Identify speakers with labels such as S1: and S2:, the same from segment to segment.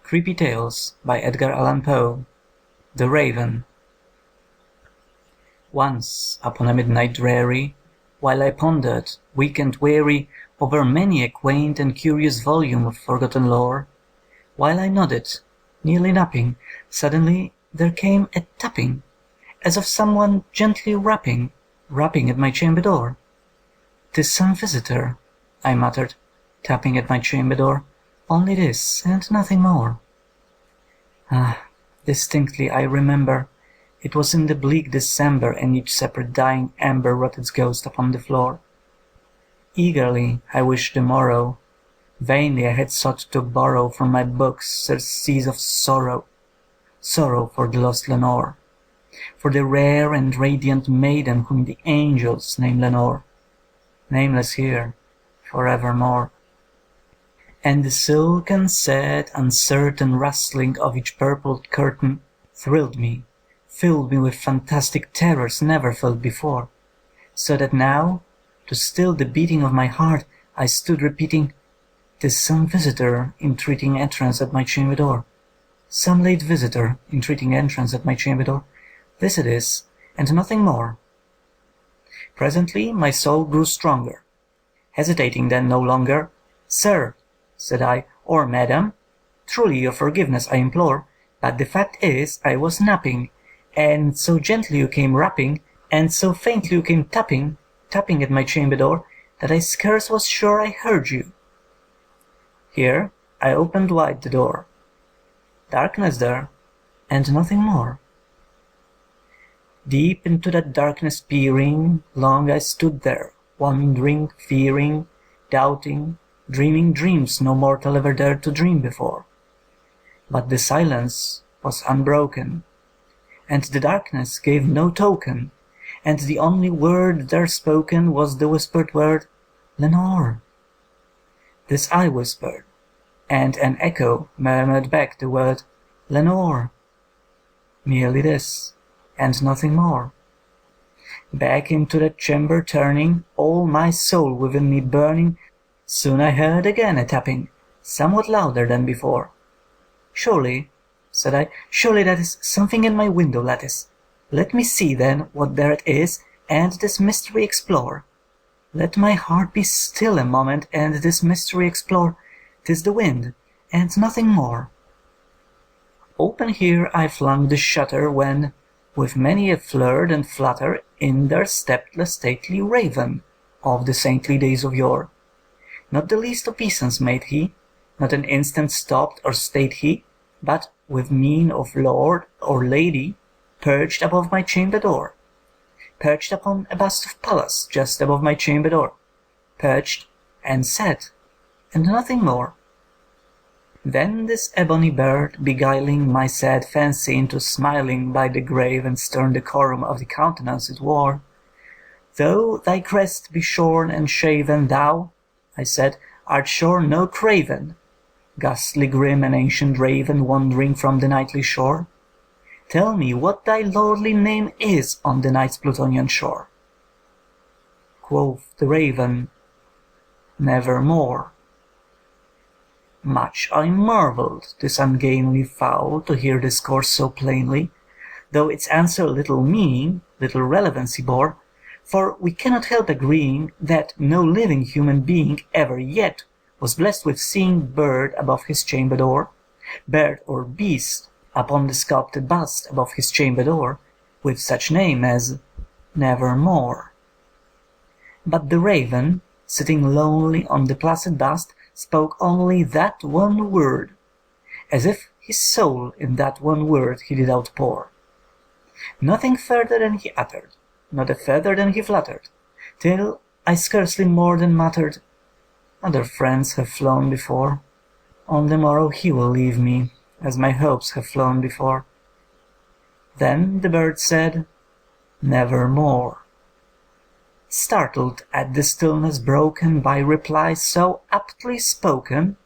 S1: Creepy Tales by Edgar Allan Poe. The Raven. Once, upon a midnight dreary, while I pondered, weak and weary, over many a quaint and curious volume of forgotten lore, while I nodded, nearly napping, suddenly there came a tapping, as of some one gently rapping at my chamber door. "'Tis some visitor," I muttered, tapping at my chamber door. "Only this, and nothing more." Ah, distinctly I remember, it was in the bleak December, and each separate dying ember wrought its ghost upon the floor. Eagerly I wished the morrow, vainly I had sought to borrow from my books surcease of sorrow for the lost Lenore, for the rare and radiant maiden whom the angels name Lenore, nameless here for evermore. And the silken, sad, uncertain rustling of each purpled curtain thrilled me, filled me with fantastic terrors never felt before, so that now, to still the beating of my heart, I stood repeating, "'Tis some visitor entreating entrance at my chamber door, some late visitor entreating entrance at my chamber door. This it is, and nothing more." Presently my soul grew stronger. Hesitating then no longer, "Sir," said I, "or madam, truly your forgiveness I implore, but the fact is I was napping, and so gently you came rapping, and so faintly you came tapping at my chamber door, that I scarce was sure I heard you." Here I opened wide the door. Darkness there, and nothing more. Deep into that darkness peering, long I stood there, wondering, fearing, doubting, dreaming dreams no mortal ever dared to dream before. But the silence was unbroken, and the darkness gave no token, and the only word there spoken was the whispered word, "Lenore." This I whispered, and an echo murmured back the word, "Lenore." Merely this, and nothing more. Back into that chamber turning, all my soul within me burning, soon I heard again a tapping, somewhat louder than before. "Surely," said I, "surely that is something in my window lattice. Let me see then what there it is, and this mystery explore. Let my heart be still a moment, and this mystery explore. 'Tis the wind, and nothing more." Open here I flung the shutter, when, with many a flirt and flutter, in there stepped the stately raven of the saintly days of yore. Not the least obeisance made he, not an instant stopped or stayed he, but, with mien of lord or lady, perched above my chamber door, perched upon a bust of Pallas just above my chamber door, perched and sat, and nothing more. Then this ebony bird, beguiling my sad fancy into smiling by the grave and stern decorum of the countenance it wore, "Though thy crest be shorn and shaven, thou," I said, "art sure no craven, ghastly grim and ancient raven wandering from the nightly shore. Tell me what thy lordly name is on the night's Plutonian shore." Quoth the raven, "Nevermore." Much I marvelled, this ungainly fowl, to hear discourse so plainly, though its answer little meaning, little relevancy bore, for we cannot help agreeing that no living human being ever yet was blessed with seeing bird above his chamber door, bird or beast upon the sculpted bust above his chamber door, with such name as Nevermore. But the raven, sitting lonely on the placid bust, spoke only that one word, as if his soul in that one word he did outpour. Nothing further than he uttered, not a feather than he fluttered, till I scarcely more than muttered, "Other friends have flown before, on the morrow he will leave me, as my hopes have flown before." Then the bird said, "Nevermore." Startled at the stillness broken by reply so aptly spoken,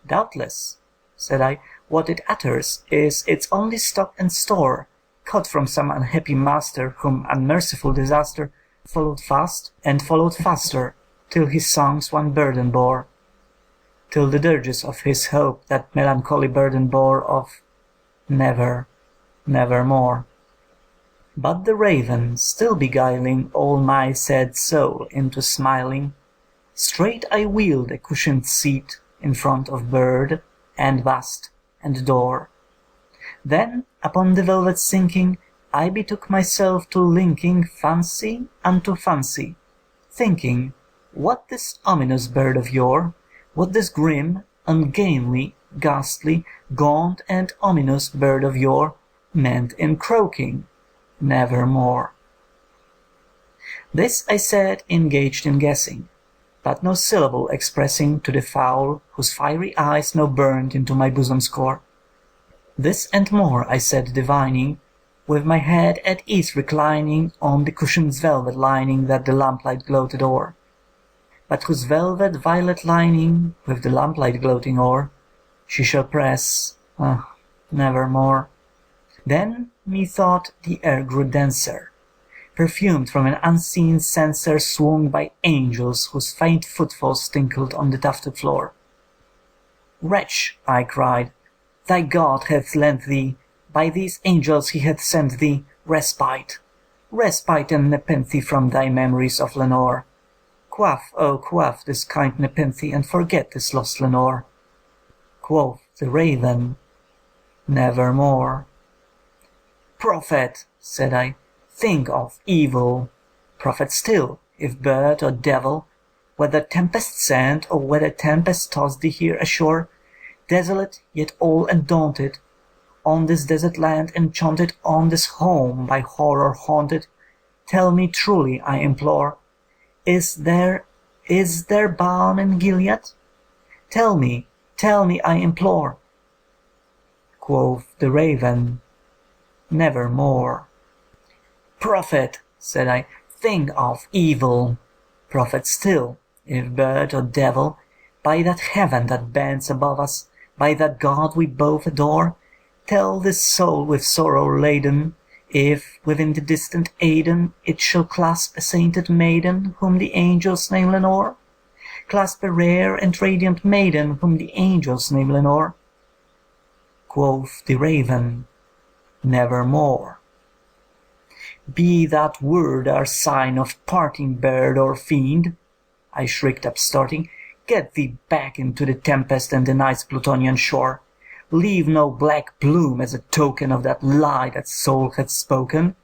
S1: "Doubtless," said I, "what it utters is its only stock and store, caught from some unhappy master, whom unmerciful disaster followed fast and followed faster, till his songs one burden bore." till the dirges of his hope that melancholy burden bore of never, nevermore. But the raven, still beguiling all my sad soul into smiling, straight I wheeled a cushioned seat in front of bird, and vast, and door. Then, upon the velvet sinking, I betook myself to linking fancy unto fancy, thinking, what this ominous bird of yore, what this grim, ungainly, ghastly, gaunt and ominous bird of yore meant in croaking, nevermore. This I said, engaged in guessing, but no syllable expressing to the fowl whose fiery eyes now burned into my bosom's core. This and more I said, divining, with my head at ease reclining on the cushion's velvet lining that the lamplight gloated o'er, but whose velvet violet lining, with the lamplight gloating o'er, she shall press, nevermore. Then, methought, the air grew denser, perfumed from an unseen censer swung by angels whose faint footfalls tinkled on the tufted floor. Wretch, I cried, thy God hath lent thee, by these angels he hath sent thee, respite, respite and nepenthe from thy memories of Lenore. Quaff, oh quaff this kind nepenthe, and forget this lost Lenore. Quoth the raven, nevermore. Prophet, said I, think of evil. Prophet still, if bird or devil, whether tempest sent or whether tempest tossed thee here ashore, desolate yet all undaunted, on this desert land enchanted, on this home by horror haunted, tell me truly, I implore, is there balm in Gilead? Tell me, I implore. Quoth the raven, nevermore. Prophet, said I, think of evil. Prophet still, if bird or devil, by that heaven that bends above us, by that God we both adore, tell this soul with sorrow laden, if within the distant Aidenn it shall clasp a sainted maiden whom the angels name Lenore, clasp a rare and radiant maiden whom the angels name Lenore. Quoth the raven, nevermore. Be that word our sign of parting, bird or fiend, I shrieked upstarting, get thee back into the tempest and the night's Plutonian shore. Leave no black plume as a token of that lie that soul hath spoken.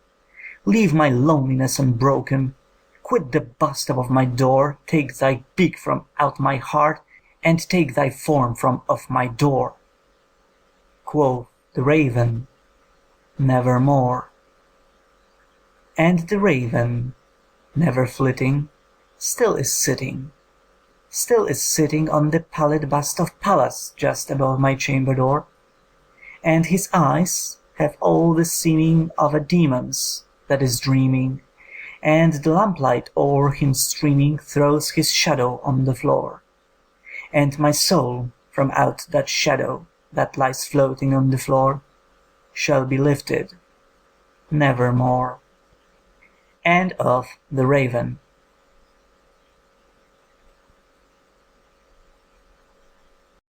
S1: Leave my loneliness unbroken. Quit the bust above my door, take thy beak from out my heart, and take thy form from off my door. Quoth the raven, nevermore. And the raven, never flitting, still is sitting on the pallid bust of Pallas just above my chamber door, and his eyes have all the seeming of a demon's that is dreaming, and the lamplight o'er him streaming throws his shadow on the floor, and my soul from out that shadow that lies floating on the floor shall be lifted nevermore. End of The Raven.